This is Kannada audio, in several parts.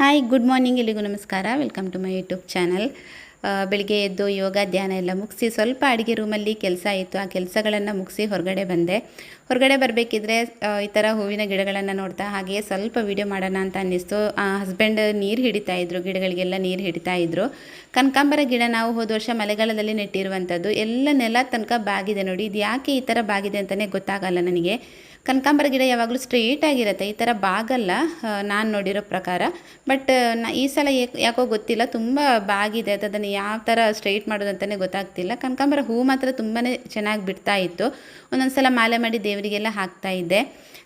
ಹಾಯ್ ಗುಡ್ ಮಾರ್ನಿಂಗ್, ಎಲ್ಲಿಗೂ ನಮಸ್ಕಾರ. Welcome to my YouTube channel. ಬೆಳಿಗ್ಗೆ ಎದ್ದು ಯೋಗ ಧ್ಯಾನ ಎಲ್ಲ ಮುಗಿಸಿ ಸ್ವಲ್ಪ ಅಡುಗೆ ರೂಮಲ್ಲಿ ಕೆಲಸ ಇತ್ತು. ಆ ಕೆಲಸಗಳನ್ನು ಮುಗಿಸಿ ಹೊರಗಡೆ ಬಂದೆ. ಹೊರಗಡೆ ಬರಬೇಕಿದ್ರೆ ಈ ಥರ ಹೂವಿನ ಗಿಡಗಳನ್ನು ನೋಡ್ತಾ ಹಾಗೆಯೇ ಸ್ವಲ್ಪ ವೀಡಿಯೋ ಮಾಡೋಣ ಅಂತ ಅನ್ನಿಸ್ತು. ಹಸ್ಬೆಂಡ್ ನೀರು ಹಿಡಿತಾ ಇದ್ರು, ಗಿಡಗಳಿಗೆಲ್ಲ ನೀರು ಹಿಡಿತಾ ಇದ್ರು. ಕನಕಾಂಬರ ಗಿಡ ನಾವು ಹೋದ ವರ್ಷ ಮಳೆಗಾಲದಲ್ಲಿ ನೆಟ್ಟಿರುವಂಥದ್ದು. ಎಲ್ಲ ನೆಲ ತನಕ ಬಾಗಿದೆ ನೋಡಿ. ಇದು ಯಾಕೆ ಈ ಥರ ಬಾಗಿದೆ ಅಂತಲೇ ಗೊತ್ತಾಗಲ್ಲ ನನಗೆ. ಕನಕಾಂಬರ ಗಿಡ ಯಾವಾಗಲೂ ಸ್ಟ್ರೇಟ್ ಆಗಿರುತ್ತೆ, ಈ ಥರ ಬಾಗಲ್ಲ ನಾನು ನೋಡಿರೋ ಪ್ರಕಾರ. ಬಟ್ ಈ ಸಲ ಯಾಕೋ ಗೊತ್ತಿಲ್ಲ, ತುಂಬ ಬಾಗಿದೆ. ಅದನ್ನು ಯಾವ ಥರ ಸ್ಟ್ರೈಟ್ ಮಾಡೋದು ಅಂತಲೇ ಗೊತ್ತಾಗ್ತಿಲ್ಲ. ಕನಕಾಂಬರ ಹೂ ಮಾತ್ರ ತುಂಬಾ ಚೆನ್ನಾಗಿ ಬಿಡ್ತಾ ಇತ್ತು. ಒಂದೊಂದು ಸಲ ಮಾಲೆ ಮಾಡಿ ದೇವರಿಗೆಲ್ಲ ಹಾಕ್ತಾ ಇದ್ದೆ.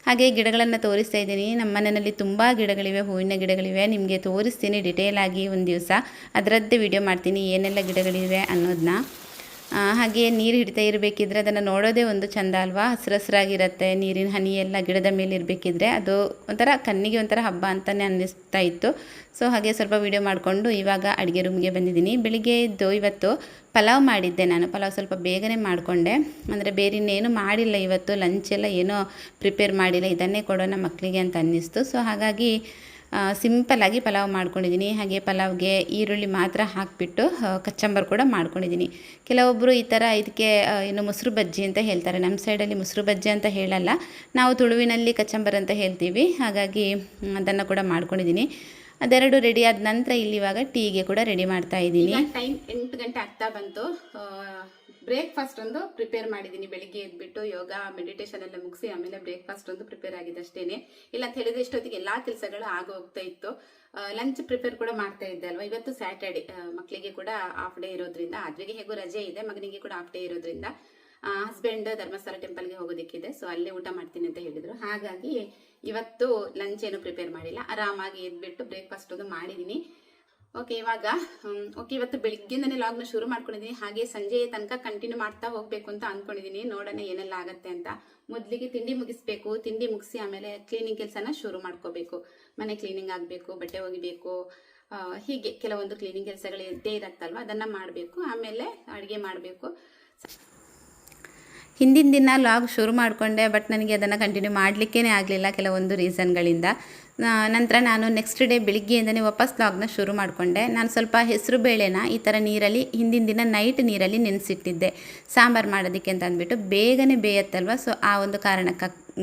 ಹಾಗೆ ಗಿಡಗಳನ್ನು ತೋರಿಸ್ತಾ ಇದ್ದೀನಿ. ನಮ್ಮ ಮನೆಯಲ್ಲಿ ತುಂಬ ಗಿಡಗಳಿವೆ, ಹೂವಿನ ಗಿಡಗಳಿವೆ. ನಿಮಗೆ ತೋರಿಸ್ತೀನಿ ಡಿಟೇಲಾಗಿ ಒಂದು ದಿವಸ. ಅದರದ್ದೇ ವಿಡಿಯೋ ಮಾಡ್ತೀನಿ ಏನೆಲ್ಲ ಗಿಡಗಳಿವೆ ಅನ್ನೋದನ್ನ. ಹಾಗೆ ನೀರು ಹಿಡಿತಾ ಇರಬೇಕಿದ್ರೆ ಅದನ್ನು ನೋಡೋದೇ ಒಂದು ಚೆಂದ ಅಲ್ವಾ. ಹಸಿರಾಗಿರುತ್ತೆ, ನೀರಿನ ಹನಿ ಎಲ್ಲ ಗಿಡದ ಮೇಲೆ ಇರಬೇಕಿದ್ರೆ ಅದು ಒಂಥರ ಕಣ್ಣಿಗೆ ಒಂಥರ ಹಬ್ಬ ಅಂತಲೇ ಅನ್ನಿಸ್ತಾ ಇತ್ತು. ಸೊ ಹಾಗೆ ಸ್ವಲ್ಪ ವೀಡಿಯೋ ಮಾಡಿಕೊಂಡು ಇವಾಗ ಅಡುಗೆ ರೂಮ್ಗೆ ಬಂದಿದ್ದೀನಿ. ಬೆಳಿಗ್ಗೆ ಎದ್ದು ಇವತ್ತು ಪಲಾವ್ ಮಾಡಿದ್ದೆ ನಾನು. ಪಲಾವ್ ಸ್ವಲ್ಪ ಬೇಗನೆ ಮಾಡಿಕೊಂಡೆ, ಅಂದರೆ ಬೇರೆ ಇನ್ನೇನು ಮಾಡಿಲ್ಲ ಇವತ್ತು. ಲಂಚೆಲ್ಲ ಏನೋ ಪ್ರಿಪೇರ್ ಮಾಡಿಲ್ಲ, ಇದನ್ನೇ ಕೊಡೋಣ ಮಕ್ಕಳಿಗೆ ಅಂತ ಅನ್ನಿಸ್ತು. ಸೊ ಹಾಗಾಗಿ ಸಿಂಪಲ್ಲಾಗಿ ಪಲಾವ್ ಮಾಡ್ಕೊಂಡಿದ್ದೀನಿ. ಹಾಗೆ ಪಲಾವ್ಗೆ ಈರುಳ್ಳಿ ಮಾತ್ರ ಹಾಕಿಬಿಟ್ಟು ಕಚ್ಚಂಬರ್ ಕೂಡ ಮಾಡ್ಕೊಂಡಿದ್ದೀನಿ. ಕೆಲವೊಬ್ಬರು ಈ ಥರ ಇದಕ್ಕೆ ಏನು ಮೊಸರು ಬಜ್ಜಿ ಅಂತ ಹೇಳ್ತಾರೆ. ನಮ್ಮ ಸೈಡಲ್ಲಿ ಮೊಸರು ಬಜ್ಜಿ ಅಂತ ಹೇಳಲ್ಲ, ನಾವು ತುಳುವಿನಲ್ಲಿ ಕಚ್ಚಂಬರ್ ಅಂತ ಹೇಳ್ತೀವಿ. ಹಾಗಾಗಿ ಅದನ್ನು ಕೂಡ ಮಾಡ್ಕೊಂಡಿದ್ದೀನಿ. ಅದೆರಡು ರೆಡಿ ಆದ ನಂತರ ಇಲ್ಲಿ ಇವಾಗ ಟೀಗೆ ಕೂಡ ರೆಡಿ ಮಾಡ್ತಾ ಇದ್ದೀನಿ. ಟೈಮ್ 8 ಗಂಟೆ ಆಗ್ತಾ ಬಂತು. ಬ್ರೇಕ್ಫಾಸ್ಟ್ ಒಂದು ಪ್ರಿಪೇರ್ ಮಾಡಿದ್ದೀನಿ. ಬೆಳಿಗ್ಗೆ ಎದ್ಬಿಟ್ಟು ಯೋಗ ಮೆಡಿಟೇಷನ್ ಎಲ್ಲ ಮುಗಿಸಿ ಆಮೇಲೆ ಬ್ರೇಕ್ಫಾಸ್ಟ್ ಒಂದು ಪ್ರಿಪೇರ್ ಆಗಿದೆ ಅಷ್ಟೇನೆ. ಇಲ್ಲ ಅಂತ ಹೇಳಿದ್ರೆ ಇಷ್ಟೊತ್ತಿಗೆ ಎಲ್ಲಾ ಕೆಲಸಗಳು ಆಗೋಗ್ತಾ ಇತ್ತು. ಲಂಚ್ ಪ್ರಿಪೇರ್ ಕೂಡ ಮಾಡ್ತಾ ಇದ್ದೆ ಅಲ್ವಾ. ಇವತ್ತು ಸ್ಯಾಟರ್ಡೆ, ಮಕ್ಕಳಿಗೆ ಕೂಡ ಹಾಫ್ ಡೇ ಇರೋದ್ರಿಂದ, ಅದ್ರಿಗೆ ಹೇಗೂ ರಜೆ ಇದೆ, ಮಗನಿಗೆ ಕೂಡ ಹಾಫ್ ಡೇ ಇರೋದ್ರಿಂದ ಹಸ್ಬೆಂಡ್ ಧರ್ಮಸ್ಥಳ ಟೆಂಪಲ್ಗೆ ಹೋಗೋದಕ್ಕಿದೆ. ಸೊ ಅಲ್ಲೇ ಊಟ ಮಾಡ್ತೀನಿ ಅಂತ ಹೇಳಿದ್ರು. ಹಾಗಾಗಿ ಇವತ್ತು ಲಂಚ್ ಏನು ಪ್ರಿಪೇರ್ ಮಾಡಿಲ್ಲ, ಆರಾಮಾಗಿ ಎದ್ಬಿಟ್ಟು ಬ್ರೇಕ್ಫಾಸ್ಟ್ ಒಂದು ಮಾಡಿದ್ದೀನಿ. ಓಕೆ, ಇವಾಗ ಇವತ್ತು ಬೆಳಿಗ್ಗೆಯಿಂದನೇ ಲಾಗ್ನ ಶುರು ಮಾಡ್ಕೊಂಡಿದ್ದೀನಿ. ಹಾಗೆ ಸಂಜೆ ತನಕ ಕಂಟಿನ್ಯೂ ಮಾಡ್ತಾ ಹೋಗ್ಬೇಕು ಅಂತ ಅಂದ್ಕೊಂಡಿದ್ದೀನಿ. ನೋಡೋಣ ಏನೆಲ್ಲ ಆಗತ್ತೆ ಅಂತ. ಮೊದಲಿಗೆ ತಿಂಡಿ ಮುಗಿಸ್ಬೇಕು. ತಿಂಡಿ ಮುಗಿಸಿ ಆಮೇಲೆ ಕ್ಲೀನಿಂಗ್ ಕೆಲಸನ ಶುರು ಮಾಡ್ಕೋಬೇಕು. ಮನೆ ಕ್ಲೀನಿಂಗ್ ಆಗಬೇಕು, ಬಟ್ಟೆ ಒಗಿಬೇಕು, ಹೀಗೆ ಕೆಲವೊಂದು ಕ್ಲೀನಿಂಗ್ ಕೆಲಸಗಳು ಇದ್ದೇ ಇರತ್ತಲ್ವ, ಅದನ್ನು ಮಾಡಬೇಕು. ಆಮೇಲೆ ಅಡುಗೆ ಮಾಡಬೇಕು. ಹಿಂದಿನ ದಿನ ಲಾಗ್ ಶುರು ಮಾಡಿಕೊಂಡೆ, ಬಟ್ ನನಗೆ ಅದನ್ನು ಕಂಟಿನ್ಯೂ ಮಾಡಲಿಕ್ಕೇ ಆಗಲಿಲ್ಲ ಕೆಲವೊಂದು ರೀಸನ್ಗಳಿಂದ. ನಂತರ ನಾನು ನೆಕ್ಸ್ಟ್ ಡೇ ಬೆಳಿಗ್ಗೆಯಿಂದನೇ ವಾಪಸ್ ಲಾಗ್ನ ಶುರು ಮಾಡಿಕೊಂಡೆ. ನಾನು ಸ್ವಲ್ಪ ಹೆಸರು ಬೇಳೆನ ಈ ಥರ ನೀರಲ್ಲಿ ಹಿಂದಿನ ದಿನ ನೈಟ್ ನೀರಲ್ಲಿ ನೆನೆಸಿಟ್ಟಿದ್ದೆ ಸಾಂಬಾರು ಮಾಡೋದಕ್ಕೆ ಅಂತ ಅಂದ್ಬಿಟ್ಟು. ಬೇಗನೆ ಬೇಯತ್ತಲ್ವ. ಸೊ ಆ ಒಂದು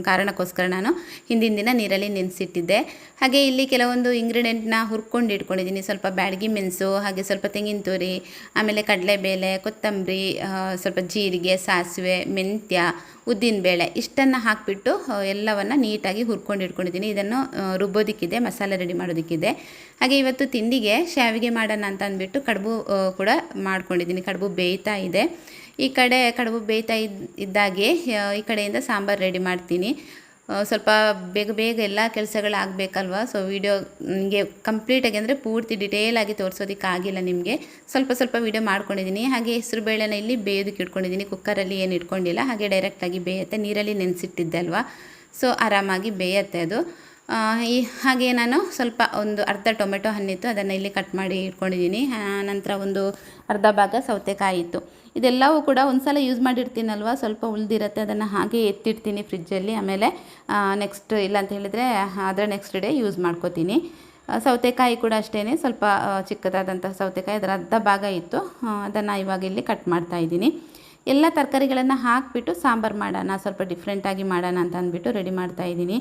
ಕಾರಣಕ್ಕೋಸ್ಕರ ನಾನು ಹಿಂದಿನ ದಿನ ನೀರಲ್ಲಿ ನೆನೆಸಿಟ್ಟಿದ್ದೆ. ಹಾಗೆ ಇಲ್ಲಿ ಕೆಲವೊಂದು ಇಂಗ್ರೀಡಿಯೆಂಟ್ನ ಹುರ್ಕೊಂಡು ಇಟ್ಕೊಂಡಿದ್ದೀನಿ. ಸ್ವಲ್ಪ ಬ್ಯಾಡಗಿ ಮೆಣಸು, ಹಾಗೆ ಸ್ವಲ್ಪ ತೆಂಗಿನ ತುರಿ, ಆಮೇಲೆ ಕಡಲೆಬೇಳೆ, ಕೊತ್ತಂಬರಿ, ಸ್ವಲ್ಪ ಜೀರಿಗೆ, ಸಾಸಿವೆ, ಮೆಂತ್ಯ, ಉದ್ದಿನಬೇಳೆ ಇಷ್ಟನ್ನು ಹಾಕಿಬಿಟ್ಟು ಎಲ್ಲವನ್ನು ನೀಟಾಗಿ ಹುರ್ಕೊಂಡು ಇಟ್ಕೊಂಡಿದ್ದೀನಿ. ಇದನ್ನು ರುಬ್ಬೋದಕ್ಕಿದೆ, ಮಸಾಲೆ ರೆಡಿ ಮಾಡೋದಕ್ಕಿದೆ. ಹಾಗೆ ಇವತ್ತು ತಿಂಡಿಗೆ ಶಾವಿಗೆ ಮಾಡೋಣ ಅಂತ ಅಂದ್ಬಿಟ್ಟು ಕಡುಬು ಕೂಡ ಮಾಡ್ಕೊಂಡಿದ್ದೀನಿ. ಕಡುಬು ಬೇಯ್ತಾ ಇದೆ. ಈ ಕಡೆ ಕಡುಬು ಬೇಯ್ತಾ ಇದ್ದಾಗೆ ಈ ಕಡೆಯಿಂದ ಸಾಂಬಾರು ರೆಡಿ ಮಾಡ್ತೀನಿ. ಸ್ವಲ್ಪ ಬೇಗ ಎಲ್ಲ ಕೆಲಸಗಳಾಗಬೇಕಲ್ವ. ಸೊ ವಿಡಿಯೋ ನಿಮಗೆ ಕಂಪ್ಲೀಟಾಗಿ ಅಂದರೆ ಪೂರ್ತಿ ಡಿಟೇಲಾಗಿ ತೋರಿಸೋದಕ್ಕಾಗಿಲ್ಲ ನಿಮಗೆ. ಸ್ವಲ್ಪ ವಿಡಿಯೋ ಮಾಡ್ಕೊಂಡಿದ್ದೀನಿ. ಹಾಗೆ ಹೆಸರು ಬೇಳೆನ ಇಲ್ಲಿ ಬೇಯೋದಕ್ಕೆ ಇಟ್ಕೊಂಡಿದ್ದೀನಿ. ಕುಕ್ಕರಲ್ಲಿ ಏನು ಇಟ್ಕೊಂಡಿಲ್ಲ, ಹಾಗೆ ಡೈರೆಕ್ಟಾಗಿ ಬೇಯುತ್ತೆ. ನೀರಲ್ಲಿ ನೆನೆಸಿಟ್ಟಿದ್ದೆ ಅಲ್ವಾ, ಸೊ ಆರಾಮಾಗಿ ಬೇಯುತ್ತೆ ಅದು. ಹಾಗೆ ನಾನು ಸ್ವಲ್ಪ ಒಂದು ಅರ್ಧ ಟೊಮೆಟೊ ಹಣ್ಣಿತ್ತು, ಅದನ್ನು ಇಲ್ಲಿ ಕಟ್ ಮಾಡಿ ಇಟ್ಕೊಂಡಿದ್ದೀನಿ. ನಂತರ ಒಂದು ಅರ್ಧ ಭಾಗ ಸೌತೆಕಾಯಿ ಇತ್ತು. ಇದೆಲ್ಲವೂ ಕೂಡ ಒಂದು ಸಲ ಯೂಸ್ ಮಾಡಿರ್ತೀನಲ್ವ, ಸ್ವಲ್ಪ ಉಳಿದಿರುತ್ತೆ, ಅದನ್ನು ಹಾಗೆ ಎತ್ತಿಡ್ತೀನಿ ಫ್ರಿಜ್ಜಲ್ಲಿ. ಆಮೇಲೆ ನೆಕ್ಸ್ಟ್ ಇಲ್ಲ ಅಂತ ಹೇಳಿದರೆ ಅದರ ನೆಕ್ಸ್ಟ್ ಡೇ ಯೂಸ್ ಮಾಡ್ಕೋತೀನಿ. ಸೌತೆಕಾಯಿ ಕೂಡ ಅಷ್ಟೇ, ಸ್ವಲ್ಪ ಚಿಕ್ಕದಾದಂಥ ಸೌತೆಕಾಯಿ, ಅದರ ಅರ್ಧ ಭಾಗ ಇತ್ತು. ಅದನ್ನು ಇವಾಗ ಇಲ್ಲಿ ಕಟ್ ಮಾಡ್ತಾ ಇದ್ದೀನಿ. ಎಲ್ಲ ತರಕಾರಿಗಳನ್ನು ಹಾಕಿಬಿಟ್ಟು ಸಾಂಬಾರು ಮಾಡೋಣ, ಸ್ವಲ್ಪ ಡಿಫ್ರೆಂಟಾಗಿ ಮಾಡೋಣ ಅಂತ ಅಂದ್ಬಿಟ್ಟು ರೆಡಿ ಮಾಡ್ತಾ ಇದ್ದೀನಿ.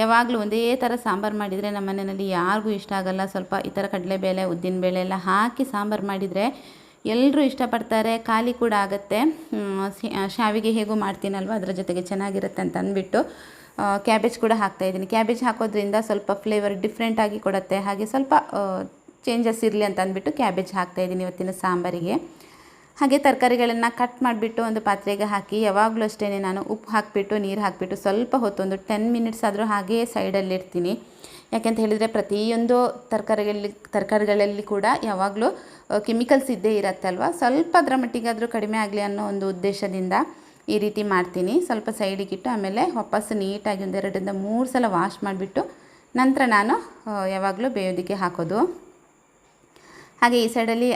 ಯಾವಾಗಲೂ ಒಂದೇ ಥರ ಸಾಂಬಾರು ಮಾಡಿದರೆ ನಮ್ಮ ಮನೆಯಲ್ಲಿ ಯಾರಿಗೂ ಇಷ್ಟ ಆಗೋಲ್ಲ. ಸ್ವಲ್ಪ ಈ ಥರ ಕಡಲೆಬೇಳೆ, ಉದ್ದಿನಬೇಳೆ ಎಲ್ಲ ಹಾಕಿ ಸಾಂಬಾರು ಮಾಡಿದರೆ ಎಲ್ಲರೂ ಇಷ್ಟಪಡ್ತಾರೆ, ಖಾಲಿ ಕೂಡ ಆಗುತ್ತೆ. ಶಾವಿಗೆ ಹೇಗೂ ಮಾಡ್ತೀನಲ್ವ, ಅದರ ಜೊತೆಗೆ ಚೆನ್ನಾಗಿರುತ್ತೆ ಅಂತ ಅಂದ್ಬಿಟ್ಟು ಕ್ಯಾಬೇಜ್ ಕೂಡ ಹಾಕ್ತಾಯಿದ್ದೀನಿ. ಕ್ಯಾಬೇಜ್ ಹಾಕೋದ್ರಿಂದ ಸ್ವಲ್ಪ ಫ್ಲೇವರ್ ಡಿಫ್ರೆಂಟಾಗಿ ಕೊಡುತ್ತೆ. ಹಾಗೆ ಸ್ವಲ್ಪ ಚೇಂಜಸ್ ಇರಲಿ ಅಂತ ಅಂದ್ಬಿಟ್ಟು ಕ್ಯಾಬೇಜ್ ಹಾಕ್ತಾಯಿದ್ದೀನಿ ಇವತ್ತಿನ ಸಾಂಬಾರಿಗೆ. ಹಾಗೆ ತರಕಾರಿಗಳನ್ನು ಕಟ್ ಮಾಡಿಬಿಟ್ಟು ಒಂದು ಪಾತ್ರೆಗೆ ಹಾಕಿ, ಯಾವಾಗಲೂ ಅಷ್ಟೇ ನಾನು ಉಪ್ಪು ಹಾಕಿಬಿಟ್ಟು ನೀರು ಹಾಕಿಬಿಟ್ಟು ಸ್ವಲ್ಪ ಹೊತ್ತು ಒಂದು 10 ಮಿನಿಟ್ಸ್ ಆದರೂ ಹಾಗೇ ಸೈಡಲ್ಲಿರ್ತೀನಿ. ಯಾಕೆಂತ ಹೇಳಿದರೆ ಪ್ರತಿಯೊಂದು ತರಕಾರಿಗಳಲ್ಲಿ ಕೂಡ ಯಾವಾಗಲೂ ಕೆಮಿಕಲ್ಸ್ ಇದ್ದೇ ಇರತ್ತಲ್ವ. ಸ್ವಲ್ಪ ಅದರ ಮಟ್ಟಿಗಾದರೂ ಕಡಿಮೆ ಆಗಲಿ ಅನ್ನೋ ಒಂದು ಉದ್ದೇಶದಿಂದ ಈ ರೀತಿ ಮಾಡ್ತೀನಿ. ಸ್ವಲ್ಪ ಸೈಡಿಗಿಟ್ಟು ಆಮೇಲೆ ವಾಪಸ್ ನೀಟಾಗಿ 1 2 3 ಸಲ ವಾಶ್ ಮಾಡಿಬಿಟ್ಟು ನಂತರ ನಾನು ಯಾವಾಗಲೂ ಬೇಯೋದಕ್ಕೆ ಹಾಕೋದು. ಹಾಗೆ ಈ ಸೈಡಲ್ಲಿ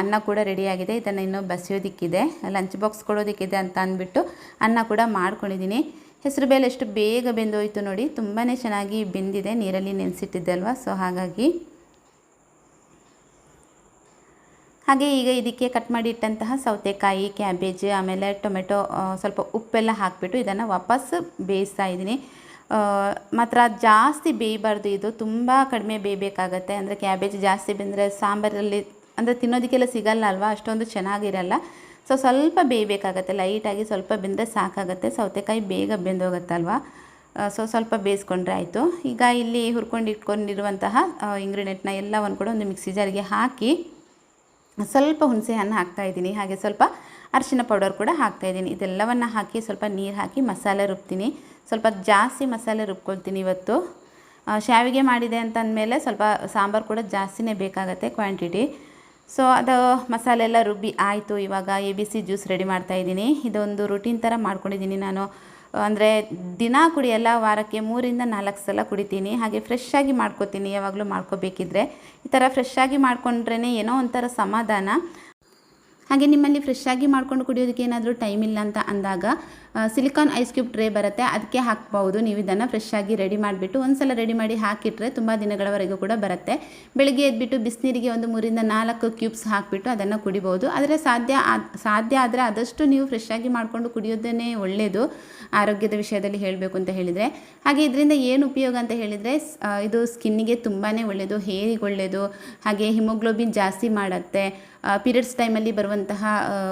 ಅನ್ನ ಕೂಡ ರೆಡಿಯಾಗಿದೆ. ಇದನ್ನು ಇನ್ನೂ ಬಸಿಯೋದಕ್ಕಿದೆ, ಲಂಚ್ ಬಾಕ್ಸ್ ಕೊಡೋದಕ್ಕಿದೆ ಅಂತ ಅಂದ್ಬಿಟ್ಟು ಅನ್ನ ಕೂಡ ಮಾಡ್ಕೊಂಡಿದ್ದೀನಿ. ಹೆಸರುಬೇಳೆ ಎಷ್ಟು ಬೇಗ ಬೆಂದೋಯ್ತು ನೋಡಿ, ತುಂಬಾ ಚೆನ್ನಾಗಿ ಬೆಂದಿದೆ, ನೀರಲ್ಲಿ ನೆನೆಸಿಟ್ಟಿದ್ದೆ ಅಲ್ವಾ. ಸೊ ಹಾಗಾಗಿ ಹಾಗೆ ಈಗ ಇದಕ್ಕೆ ಕಟ್ ಮಾಡಿ ಇಟ್ಟಂತಹ ಸೌತೆಕಾಯಿ, ಕ್ಯಾಬೇಜ್, ಆಮೇಲೆ ಟೊಮೆಟೊ, ಸ್ವಲ್ಪ ಉಪ್ಪೆಲ್ಲ ಹಾಕಿಬಿಟ್ಟು ಇದನ್ನು ವಾಪಸ್ ಬೇಯಿಸ್ತಾ ಇದ್ದೀನಿ. ಮಾತ್ರ ಜಾಸ್ತಿ ಬೇಯಬಾರ್ದು, ಇದು ತುಂಬ ಕಡಿಮೆ ಬೇಯಬೇಕಾಗತ್ತೆ. ಅಂದರೆ ಕ್ಯಾಬೇಜ್ ಜಾಸ್ತಿ ಬೆಂದರೆ ಸಾಂಬಾರಲ್ಲಿ ಅಂದರೆ ತಿನ್ನೋದಕ್ಕೆಲ್ಲ ಸಿಗಲ್ಲ ಅಲ್ವಾ, ಅಷ್ಟೊಂದು ಚೆನ್ನಾಗಿರಲ್ಲ. ಸೊ ಸ್ವಲ್ಪ ಬೇಯಬೇಕಾಗತ್ತೆ, ಲೈಟಾಗಿ ಸ್ವಲ್ಪ ಬೆಂದರೆ ಸಾಕಾಗುತ್ತೆ. ಸೌತೆಕಾಯಿ ಬೇಗ ಬೆಂದೋಗುತ್ತಲ್ವ, ಸೊ ಸ್ವಲ್ಪ ಬೇಯಿಸ್ಕೊಂಡ್ರೆ ಆಯಿತು. ಈಗ ಇಲ್ಲಿ ಹುರ್ಕೊಂಡು ಇಟ್ಕೊಂಡಿರುವಂತಹ ಇಂಗ್ರೀಡಿಯೆಂಟ್ನ ಎಲ್ಲವನ್ನು ಕೂಡ ಒಂದು ಮಿಕ್ಸಿ ಜಾರಿಗೆ ಹಾಕಿ ಸ್ವಲ್ಪ ಹುಣಸೆ ಹಣ್ಣು ಹಾಕ್ತಾಯಿದ್ದೀನಿ. ಹಾಗೆ ಸ್ವಲ್ಪ ಅರಿಶಿನ ಪೌಡರ್ ಕೂಡ ಹಾಕ್ತಾಯಿದ್ದೀನಿ. ಇದೆಲ್ಲವನ್ನು ಹಾಕಿ ಸ್ವಲ್ಪ ನೀರು ಹಾಕಿ ಮಸಾಲೆ ರುಬ್ತೀನಿ. ಸ್ವಲ್ಪ ಜಾಸ್ತಿ ಮಸಾಲೆ ರುಬ್ಕೊಳ್ತೀನಿ ಇವತ್ತು. ಶಾವಿಗೆ ಮಾಡಿದೆ ಅಂತಂದಮೇಲೆ ಸ್ವಲ್ಪ ಸಾಂಬಾರು ಕೂಡ ಜಾಸ್ತಿನೇ ಬೇಕಾಗತ್ತೆ ಕ್ವಾಂಟಿಟಿ. ಸೊ ಅದು ಮಸಾಲೆ ಎಲ್ಲ ರುಬ್ಬಿ ಆಯಿತು. ಇವಾಗ ABC ಜ್ಯೂಸ್ ರೆಡಿ ಮಾಡ್ತಾಯಿದ್ದೀನಿ. ಇದೊಂದು ರುಟೀನ್ ಥರ ಮಾಡ್ಕೊಂಡಿದ್ದೀನಿ ನಾನು. ಅಂದರೆ ದಿನ ಕುಡಿಯಲ್ಲ, ವಾರಕ್ಕೆ 3 ರಿಂದ 4 ಸಲ ಕುಡಿತೀನಿ. ಹಾಗೆ ಫ್ರೆಶ್ಶಾಗಿ ಮಾಡ್ಕೋತೀನಿ, ಯಾವಾಗಲೂ ಮಾಡ್ಕೋಬೇಕಿದ್ರೆ. ಈ ಥರ ಫ್ರೆಶ್ಶಾಗಿ ಮಾಡ್ಕೊಂಡ್ರೇ ಏನೋ ಒಂಥರ ಸಮಾಧಾನ. ಹಾಗೆ ನಿಮ್ಮಲ್ಲಿ ಫ್ರೆಶ್ಶಾಗಿ ಮಾಡ್ಕೊಂಡು ಕುಡಿಯೋದಕ್ಕೆ ಏನಾದರೂ ಟೈಮ್ ಇಲ್ಲ ಅಂತ ಅಂದಾಗ ಸಿಲಿಕಾನ್ ಐಸ್ ಕ್ಯೂಬ್ ಟ್ರೇ ಬರುತ್ತೆ, ಅದಕ್ಕೆ ಹಾಕ್ಬೋದು. ನೀವು ಇದನ್ನು ಫ್ರೆಶ್ಶಾಗಿ ರೆಡಿ ಮಾಡಿಬಿಟ್ಟು ಒಂದು ಸಲ ರೆಡಿ ಮಾಡಿ ಹಾಕಿಟ್ರೆ ತುಂಬ ದಿನಗಳವರೆಗೂ ಕೂಡ ಬರುತ್ತೆ. ಬೆಳಗ್ಗೆ ಎದ್ಬಿಟ್ಟು ಬಿಸಿನೀರಿಗೆ ಒಂದು 3 ರಿಂದ 4 ಕ್ಯೂಬ್ಸ್ ಹಾಕಿಬಿಟ್ಟು ಅದನ್ನು ಕುಡಿಬೋದು. ಆದರೆ ಸಾಧ್ಯ ಆದರೆ ಆದಷ್ಟು ನೀವು ಫ್ರೆಶ್ಶಾಗಿ ಮಾಡಿಕೊಂಡು ಕುಡಿಯೋದೇ ಒಳ್ಳೆಯದು ಆರೋಗ್ಯದ ವಿಷಯದಲ್ಲಿ ಹೇಳಬೇಕು ಅಂತ ಹೇಳಿದರೆ. ಹಾಗೆ ಇದರಿಂದ ಏನು ಉಪಯೋಗ ಅಂತ ಹೇಳಿದರೆ, ಇದು ಸ್ಕಿನ್ನಿಗೆ ತುಂಬಾ ಒಳ್ಳೆಯದು, ಹೇರಿಗೆ ಒಳ್ಳೆಯದು. ಹಾಗೆ ಹಿಮೋಗ್ಲೋಬಿನ್ ಜಾಸ್ತಿ ಮಾಡುತ್ತೆ. ಪೀರಿಯಡ್ಸ್ ಟೈಮಲ್ಲಿ ಬರುವಂತಹ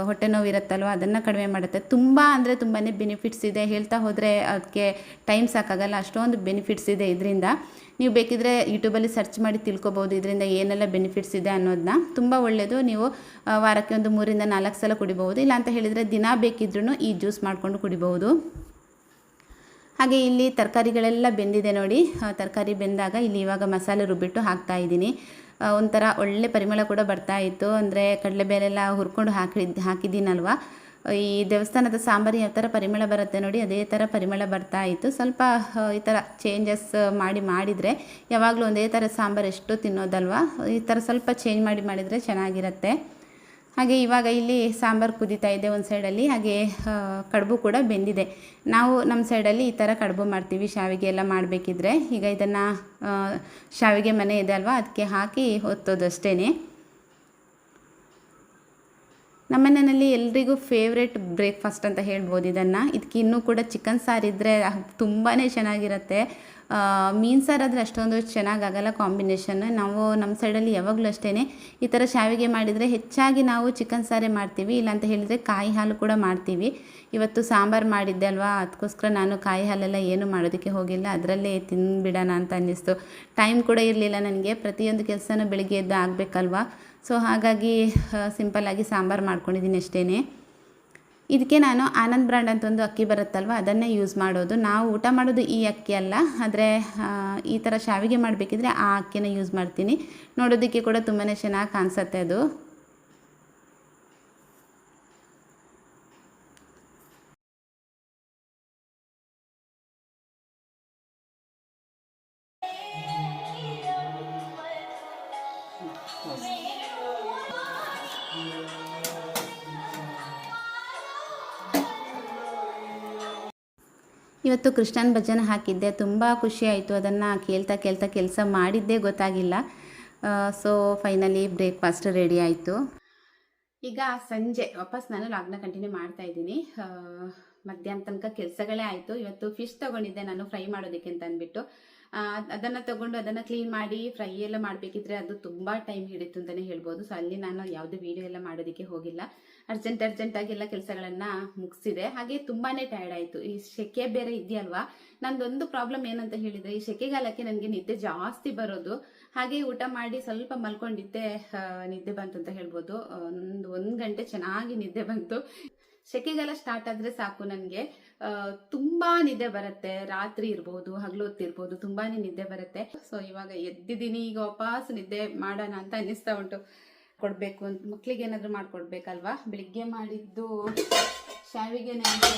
ಹೊಟ್ಟೆ ನೋವು ಇರುತ್ತಲ್ವ, ಅದನ್ನು ಕಡಿಮೆ ಮಾಡುತ್ತೆ. ತುಂಬ ಅಂದರೆ ತುಂಬಾ ಬೆನಿಫಿಟ್ಸ್ ಇದೆ, ಹೇಳ್ತಾ ಹೋದರೆ ಅದಕ್ಕೆ ಟೈಮ್ ಸಾಕಾಗಲ್ಲ, ಅಷ್ಟೊಂದು ಬೆನಿಫಿಟ್ಸ್ ಇದೆ ಇದರಿಂದ. ನೀವು ಬೇಕಿದ್ರೆ ಯೂಟ್ಯೂಬಲ್ಲಿ ಸರ್ಚ್ ಮಾಡಿ ತಿಳ್ಕೊಬೋದು ಇದರಿಂದ ಏನೆಲ್ಲ ಬೆನಿಫಿಟ್ಸ್ ಇದೆ ಅನ್ನೋದನ್ನ. ತುಂಬ ಒಳ್ಳೆಯದು. ನೀವು ವಾರಕ್ಕೆ ಒಂದು 3 ರಿಂದ 4 ಸಲ ಕುಡಿಬಹುದು. ಇಲ್ಲ ಅಂತ ಹೇಳಿದರೆ ದಿನ ಬೇಕಿದ್ರೂ ಈ ಜ್ಯೂಸ್ ಮಾಡಿಕೊಂಡು ಕುಡಿಬಹುದು. ಹಾಗೆ ಇಲ್ಲಿ ತರಕಾರಿಗಳೆಲ್ಲ ಬೆಂದಿದೆ ನೋಡಿ. ತರಕಾರಿ ಬೆಂದಾಗ ಇಲ್ಲಿ ಇವಾಗ ಮಸಾಲೆ ರುಬ್ಬಿಟ್ಟು ಹಾಕ್ತಾಯಿದ್ದೀನಿ. ಒಂಥರ ಒಳ್ಳೆ ಪರಿಮಳ ಕೂಡ ಬರ್ತಾಯಿತ್ತು. ಅಂದರೆ ಕಡಲೆಬೇಳೆಲ್ಲ ಹುರ್ಕೊಂಡು ಹಾಕಿದ್ದೀನಲ್ವ, ಈ ದೇವಸ್ಥಾನದ ಸಾಂಬಾರು ಯಾವ ಥರ ಪರಿಮಳ ಬರುತ್ತೆ ನೋಡಿ, ಅದೇ ಥರ ಪರಿಮಳ ಬರ್ತಾಯಿತ್ತು. ಸ್ವಲ್ಪ ಈ ಥರ ಚೇಂಜಸ್ ಮಾಡಿದರೆ ಯಾವಾಗಲೂ ಒಂದೇ ಥರ ಸಾಂಬಾರು ಎಷ್ಟು ತಿನ್ನೋದಲ್ವ, ಈ ಥರ ಸ್ವಲ್ಪ ಚೇಂಜ್ ಮಾಡಿದರೆ ಚೆನ್ನಾಗಿರುತ್ತೆ. ಹಾಗೆ ಇವಾಗ ಇಲ್ಲಿ ಸಾಂಬಾರು ಕುದೀತಾ ಇದೆ ಒಂದು ಸೈಡಲ್ಲಿ. ಹಾಗೆ ಕಡುಬು ಕೂಡ ಬೆಂದಿದೆ. ನಾವು ನಮ್ಮ ಸೈಡಲ್ಲಿ ಈ ಥರ ಕಡುಬು ಮಾಡ್ತೀವಿ ಶಾವಿಗೆ ಎಲ್ಲ ಮಾಡಬೇಕಿದ್ರೆ. ಈಗ ಇದನ್ನು ಶಾವಿಗೆ ಮನೆ ಇದೆ ಅಲ್ವಾ, ಅದಕ್ಕೆ ಹಾಕಿ ಹೊತ್ತೋದು ಅಷ್ಟೇ. ನಮ್ಮನೆಯಲ್ಲಿ ಎಲ್ರಿಗೂ ಫೇವ್ರೇಟ್ ಬ್ರೇಕ್ಫಾಸ್ಟ್ ಅಂತ ಹೇಳ್ಬೋದು ಇದನ್ನು. ಇದಕ್ಕೆ ಇನ್ನೂ ಕೂಡ ಚಿಕನ್ ಸಾರಿದ್ದರೆ ತುಂಬಾ ಚೆನ್ನಾಗಿರುತ್ತೆ. ಮೀನು ಸಾರಾದರೆ ಅಷ್ಟೊಂದು ಚೆನ್ನಾಗಾಗಲ್ಲ ಕಾಂಬಿನೇಷನ್. ನಾವು ನಮ್ಮ ಸೈಡಲ್ಲಿ ಯಾವಾಗಲೂ ಅಷ್ಟೇ ಈ ಥರ ಶಾವಿಗೆ ಮಾಡಿದರೆ ಹೆಚ್ಚಾಗಿ ನಾವು ಚಿಕನ್ ಸಾರೇ ಮಾಡ್ತೀವಿ. ಇಲ್ಲಾಂತ ಹೇಳಿದರೆ ಕಾಯಿ ಹಾಲು ಕೂಡ ಮಾಡ್ತೀವಿ. ಇವತ್ತು ಸಾಂಬಾರು ಮಾಡಿದ್ದೆ ಅಲ್ವಾ, ಅದಕ್ಕೋಸ್ಕರ ನಾನು ಕಾಯಿ ಹಾಲೆಲ್ಲ ಏನು ಮಾಡೋದಕ್ಕೆ ಹೋಗಿಲ್ಲ, ಅದರಲ್ಲೇ ತಿಂದುಬಿಡೋಣ ಅಂತ ಅನ್ನಿಸ್ತು. ಟೈಮ್ ಕೂಡ ಇರಲಿಲ್ಲ ನನಗೆ, ಪ್ರತಿಯೊಂದು ಕೆಲಸನೂ ಬೆಳಿಗ್ಗೆ ಎದ್ದು ಆಗಬೇಕಲ್ವ. ಸೊ ಹಾಗಾಗಿ ಸಿಂಪಲ್ಲಾಗಿ ಸಾಂಬಾರು ಮಾಡ್ಕೊಂಡಿದ್ದೀನಿ ಅಷ್ಟೇ. ಇದಕ್ಕೆ ನಾನು ಆನಂದ್ ಬ್ರ್ಯಾಂಡ್ ಅಂತ ಒಂದು ಅಕ್ಕಿ ಬರುತ್ತಲ್ವ, ಅದನ್ನೇ ಯೂಸ್ ಮಾಡೋದು. ನಾವು ಊಟ ಮಾಡೋದು ಈ ಅಕ್ಕಿ ಅಲ್ಲ, ಆದರೆ ಈ ಥರ ಶಾವಿಗೆ ಮಾಡಬೇಕಿದ್ರೆ ಆ ಅಕ್ಕಿನ ಯೂಸ್ ಮಾಡ್ತೀನಿ. ನೋಡೋದಕ್ಕೆ ಕೂಡ ತುಂಬಾ ಚೆನ್ನಾಗಿ ಕಾಣಿಸುತ್ತೆ ಅದು. ಇವತ್ತು ಕೃಷ್ಣನ ಭಜನೆ ಹಾಕಿದ್ದೆ, ತುಂಬ ಖುಷಿ ಆಯಿತು. ಅದನ್ನು ಕೇಳ್ತಾ ಕೆಲಸ ಮಾಡಿದ್ದೇ ಗೊತ್ತಾಗಿಲ್ಲ. ಸೊ ಫೈನಲಿ ಬ್ರೇಕ್ಫಾಸ್ಟ್ ರೆಡಿ ಆಯಿತು. ಈಗ ಸಂಜೆ ವಾಪಸ್ ನಾನು ಲಾಗ್ನ ಕಂಟಿನ್ಯೂ ಮಾಡ್ತಾ ಇದ್ದೀನಿ. ಮಧ್ಯಾಹ್ನ ತನಕ ಕೆಲಸಗಳೇ ಆಯಿತು. ಇವತ್ತು ಫಿಶ್ ತೊಗೊಂಡಿದ್ದೆ ನಾನು ಫ್ರೈ ಮಾಡೋದಕ್ಕೆ ಅಂತ ಅಂದ್ಬಿಟ್ಟು. ಅದನ್ನು ತೊಗೊಂಡು ಅದನ್ನು ಕ್ಲೀನ್ ಮಾಡಿ ಫ್ರೈ ಎಲ್ಲ ಮಾಡಬೇಕಿದ್ರೆ ಅದು ತುಂಬ ಟೈಮ್ ಹಿಡಿತು ಅಂತಲೇ ಹೇಳ್ಬೋದು. ಸೊ ಅಲ್ಲಿ ನಾನು ಯಾವುದೇ ವೀಡಿಯೋ ಎಲ್ಲ ಮಾಡೋದಕ್ಕೆ ಹೋಗಿಲ್ಲ. ಅರ್ಜೆಂಟಾಗಿ ಎಲ್ಲ ಕೆಲಸಗಳನ್ನು ಮುಗಿಸಿದೆ. ಹಾಗೆ ತುಂಬಾ ಟಯರ್ಡ್ ಆಯಿತು. ಈ ಸೆಕೆ ಬೇರೆ ಇದೆಯಲ್ವಾ, ನಂದೊಂದು ಪ್ರಾಬ್ಲಮ್ ಏನಂತ ಹೇಳಿದರೆ, ಈ ಸೆಕೆಗಾಲಕ್ಕೆ ನನಗೆ ನಿದ್ದೆ ಜಾಸ್ತಿ ಬರೋದು. ಹಾಗೆ ಊಟ ಮಾಡಿ ಸ್ವಲ್ಪ ಮಲ್ಕೊಂಡಿದ್ದೆ, ನಿದ್ದೆ ಬಂತು ಅಂತ ಹೇಳ್ಬೋದು. ಒಂದು ಗಂಟೆ ಚೆನ್ನಾಗಿ ನಿದ್ದೆ ಬಂತು. ಸೆಕೆಗಾಲ ಸ್ಟಾರ್ಟ್ ಆದರೆ ಸಾಕು ನನಗೆ ತುಂಬಾ ನಿದ್ದೆ ಬರುತ್ತೆ. ರಾತ್ರಿ ಇರ್ಬೋದು, ಹಗಲು ಹೊತ್ತಿರ್ಬೋದು, ತುಂಬಾನೇ ನಿದ್ದೆ ಬರುತ್ತೆ. ಸೊ ಇವಾಗ ಎದ್ದಿದ್ದೀನಿ, ಈಗ ವಾಪಸ್ ನಿದ್ದೆ ಮಾಡೋಣ ಅಂತ ಅನ್ನಿಸ್ತಾ ಉಂಟು. ಕೊಡಬೇಕು ಅಂತ ಮಕ್ಕಳಿಗೆ ಏನಾದರೂ ಮಾಡಿಕೊಡ್ಬೇಕಲ್ವಾ. ಬೆಳಿಗ್ಗೆ ಮಾಡಿದ್ದು ಶಾವಿಗೆನೇ ಇದೆ,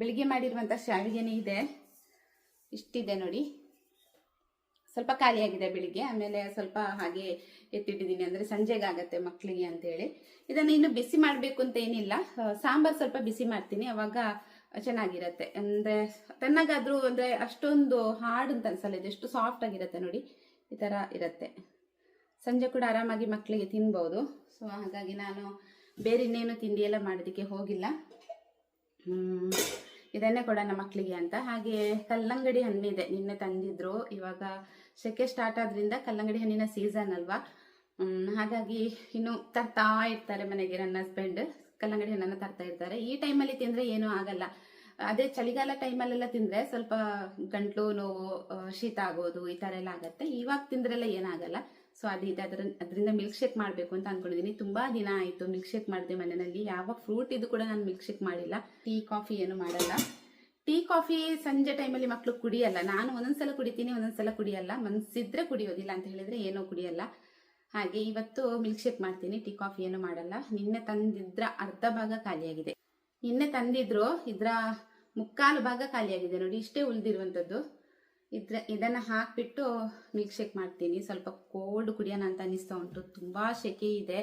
ಬೆಳಿಗ್ಗೆ ಮಾಡಿರುವಂಥ ಶಾವಿಗೆನೇ ಇದೆ. ಇಷ್ಟಿದೆ ನೋಡಿ, ಸ್ವಲ್ಪ ಖಾಲಿಯಾಗಿದೆ ಬೆಳಿಗ್ಗೆ. ಆಮೇಲೆ ಸ್ವಲ್ಪ ಹಾಗೆ ಎತ್ತಿಟ್ಟಿದ್ದೀನಿ, ಅಂದರೆ ಸಂಜೆಗಾಗತ್ತೆ ಮಕ್ಕಳಿಗೆ ಅಂತೇಳಿ. ಇದನ್ನು ಇನ್ನು ಬಿಸಿ ಮಾಡಬೇಕು ಅಂತ ಏನಿಲ್ಲ, ಸಾಂಬಾರು ಸ್ವಲ್ಪ ಬಿಸಿ ಮಾಡ್ತೀನಿ, ಅವಾಗ ಚೆನ್ನಾಗಿರುತ್ತೆ. ಅಂದರೆ ತಣ್ಣಗಾದರೂ ಅಂದರೆ ಅಷ್ಟೊಂದು ಹಾರ್ಡ್ ಅಂತ ಅನ್ಸಲ್ಲ, ಇದು ಎಷ್ಟು ಸಾಫ್ಟ್ ಆಗಿರುತ್ತೆ ನೋಡಿ, ಈ ಥರ ಇರುತ್ತೆ. ಸಂಜೆ ಕೂಡ ಆರಾಮಾಗಿ ಮಕ್ಕಳಿಗೆ ತಿನ್ಬೋದು. ಸೊ ಹಾಗಾಗಿ ನಾನು ಬೇರೆ ಇನ್ನೇನು ತಿಂಡಿ ಎಲ್ಲ ಮಾಡೋದಕ್ಕೆ ಹೋಗಿಲ್ಲ. ಇದನ್ನೇ ಕೊಡೋಣ ಮಕ್ಕಳಿಗೆ ಅಂತ. ಹಾಗೆ ಕಲ್ಲಂಗಡಿ ಹಣ್ಣಿದೆ, ನಿನ್ನೆ ತಂದಿದ್ರು. ಇವಾಗ ಸೆಕೆ ಸ್ಟಾರ್ಟ್ ಆದ್ರಿಂದ ಕಲ್ಲಂಗಡಿ ಹಣ್ಣಿನ ಸೀಸನ್ ಅಲ್ವಾ, ಹಾಗಾಗಿ ಇನ್ನು ತರ್ತಾ ಇರ್ತಾರೆ ಮನೆಗೆ. ನನ್ನ ಹಸ್ಬೆಂಡ್ ಕಲ್ಲಂಗಡಿ ಹಣ್ಣನ್ನು ತರ್ತಾ ಇರ್ತಾರೆ. ಈ ಟೈಮಲ್ಲಿ ತಿಂದರೆ ಏನೂ ಆಗಲ್ಲ. ಅದೇ ಚಳಿಗಾಲ ಟೈಮಲ್ಲೆಲ್ಲ ತಿಂದರೆ ಸ್ವಲ್ಪ ಗಂಟ್ಲು ನೋವು, ಶೀತ ಆಗೋದು ಈ ಥರ ಎಲ್ಲ ಆಗುತ್ತೆ. ಇವಾಗ ತಿಂದ್ರೆಲ್ಲ ಏನಾಗಲ್ಲ. ಸೊ ಅದರಿಂದ ಮಿಲ್ಕ್ ಶೇಕ್ ಮಾಡಬೇಕು ಅಂತ ಅಂದ್ಕೊಂಡಿದ್ದೀನಿ. ತುಂಬ ದಿನ ಆಯಿತು ಮಿಲ್ಕ್ ಶೇಕ್ ಮಾಡಿದೆ ಮನೆಯಲ್ಲಿ. ಯಾವ ಫ್ರೂಟ್ ಇದು ಕೂಡ ನಾನು ಮಿಲ್ಕ್ ಶೇಕ್ ಮಾಡಿಲ್ಲ. ಟೀ ಕಾಫಿ ಏನು ಮಾಡಲ್ಲ. ಟೀ ಕಾಫಿ ಸಂಜೆ ಟೈಮಲ್ಲಿ ಮಕ್ಕಳು ಕುಡಿಯಲ್ಲ. ನಾನು ಒಂದೊಂದ್ಸಲ ಕುಡಿತೀನಿ, ಒಂದೊಂದ್ಸಲ ಕುಡಿಯಲ್ಲ. ಮನಸ್ಸಿದ್ರೆ ಕುಡಿಯೋದಿಲ್ಲ ಅಂತ ಹೇಳಿದ್ರೆ ಏನೋ ಕುಡಿಯಲ್ಲ. ಹಾಗೆ ಇವತ್ತು ಮಿಲ್ಕ್ ಶೇಕ್ ಮಾಡ್ತೀನಿ, ಟೀ ಕಾಫಿ ಏನು ಮಾಡಲ್ಲ. ನಿನ್ನೆ ತಂದಿದ್ರ ಅರ್ಧ ಭಾಗ ಖಾಲಿಯಾಗಿದೆ. ನಿನ್ನೆ ತಂದಿದ್ರು ಇದರ ಮುಕ್ಕಾಲು ಭಾಗ ಖಾಲಿಯಾಗಿದೆ ನೋಡಿ, ಇಷ್ಟೇ ಉಳಿದಿರುವಂಥದ್ದು. ಇದನ್ನು ಹಾಕಿಬಿಟ್ಟು ಮಿಲ್ಕ್ ಶೇಕ್ ಮಾಡ್ತೀನಿ. ಸ್ವಲ್ಪ ಕೋಲ್ಡ್ ಕುಡಿಯೋಣ ಅಂತ ಅನ್ನಿಸ್ತಾ ಉಂಟು. ತುಂಬ ಸೆಕೆ ಇದೆ